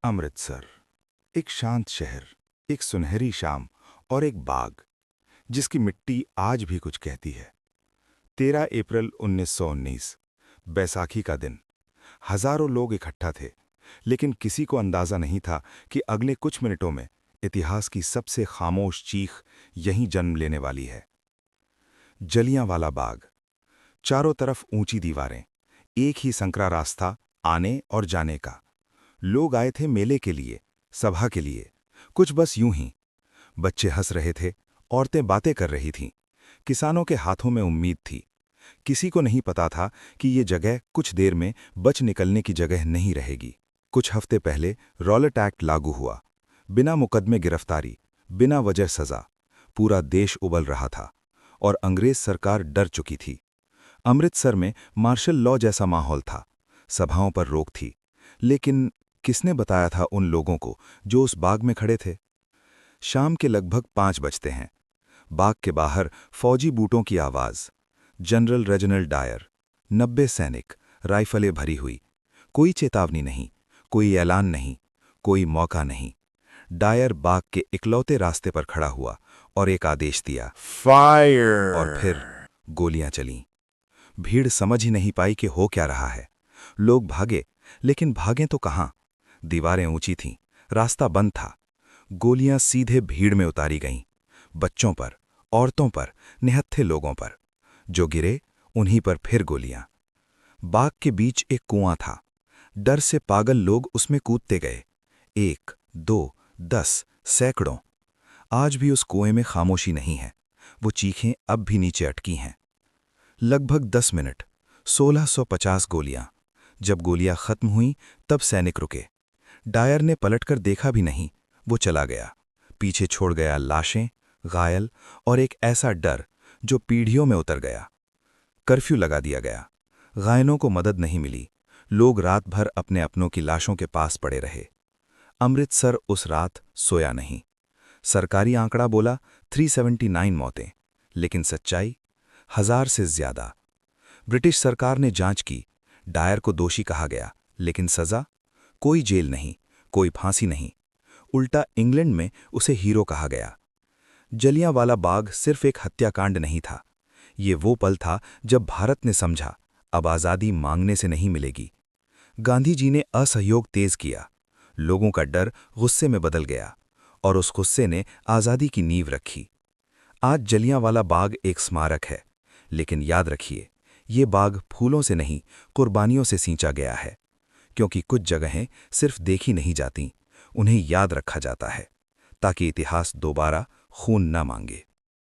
अमृतसर, एक शांत शहर, एक सुनहरी शाम और एक बाग जिसकी मिट्टी आज भी कुछ कहती है। 13 अप्रैल 1919, बैसाखी का दिन। हजारों लोग इकट्ठा थे, लेकिन किसी को अंदाजा नहीं था कि अगले कुछ मिनटों में इतिहास की सबसे खामोश चीख यहीं जन्म लेने वाली है। जलियांवाला बाग। चारों तरफ ऊंची दीवारें, एक ही संकरा रास्ता आने और जाने का। लोग आए थे मेले के लिए, सभा के लिए, कुछ बस यूं ही। बच्चे हंस रहे थे, औरतें बातें कर रही थीं, किसानों के हाथों में उम्मीद थी। किसी को नहीं पता था कि ये जगह कुछ देर में बच निकलने की जगह नहीं रहेगी। कुछ हफ्ते पहले रॉलेट एक्ट लागू हुआ। बिना मुकदमे गिरफ्तारी, बिना वजह सजा। पूरा देश उबल रहा था और अंग्रेज सरकार डर चुकी थी। अमृतसर में मार्शल लॉ जैसा माहौल था। सभाओं पर रोक थी, लेकिन किसने बताया था उन लोगों को जो उस बाग में खड़े थे? शाम के लगभग 5 बजते हैं। बाग के बाहर फौजी बूटों की आवाज। जनरल रेजिनाल्ड डायर, 90 सैनिक, राइफलें भरी हुई। कोई चेतावनी नहीं, कोई ऐलान नहीं, कोई मौका नहीं। डायर बाग के इकलौते रास्ते पर खड़ा हुआ और एक आदेश दिया, फायर। और फिर गोलियां चलीं। भीड़ समझ ही नहीं पाई कि हो क्या रहा है। लोग भागे, लेकिन भागें तो कहां? दीवारें ऊंची थीं, रास्ता बंद था। गोलियां सीधे भीड़ में उतारी गईं। बच्चों पर, औरतों पर, निहत्थे लोगों पर। जो गिरे, उन्हीं पर फिर गोलियां। बाग के बीच एक कुआं था। डर से पागल लोग उसमें कूदते गए। 1, 2, 10, सैकड़ों। आज भी उस कुएं में खामोशी नहीं है। वो चीखें अब भी नीचे अटकी हैं। लगभग 10 मिनट, 1650 गोलियां। जब गोलियां खत्म हुईं, तब सैनिक रुके। डायर ने पलटकर देखा भी नहीं, वो चला गया। पीछे छोड़ गया लाशें, घायल और एक ऐसा डर जो पीढ़ियों में उतर गया। कर्फ्यू लगा दिया गया। घायलों को मदद नहीं मिली। लोग रात भर अपने अपनों की लाशों के पास पड़े रहे। अमृतसर उस रात सोया नहीं। सरकारी आंकड़ा बोला 379 मौतें, लेकिन सच्चाई 1000 से ज्यादा। ब्रिटिश सरकार ने जांच की। डायर को दोषी कहा गया, लेकिन सजा? कोई जेल नहीं, कोई फांसी नहीं। उल्टा इंग्लैंड में उसे हीरो कहा गया। जलियांवाला बाग सिर्फ एक हत्याकांड नहीं था। ये वो पल था जब भारत ने समझा, अब आज़ादी मांगने से नहीं मिलेगी। गांधी जी ने असहयोग तेज किया। लोगों का डर गुस्से में बदल गया, और उस गुस्से ने आज़ादी की नींव रखी। आज जलियांवाला बाग एक स्मारक है, लेकिन याद रखिए, ये बाग फूलों से नहीं, कुर्बानियों से सींचा गया है। क्योंकि कुछ जगहें सिर्फ देखी नहीं जाती, उन्हें याद रखा जाता है, ताकि इतिहास दोबारा खून न मांगे।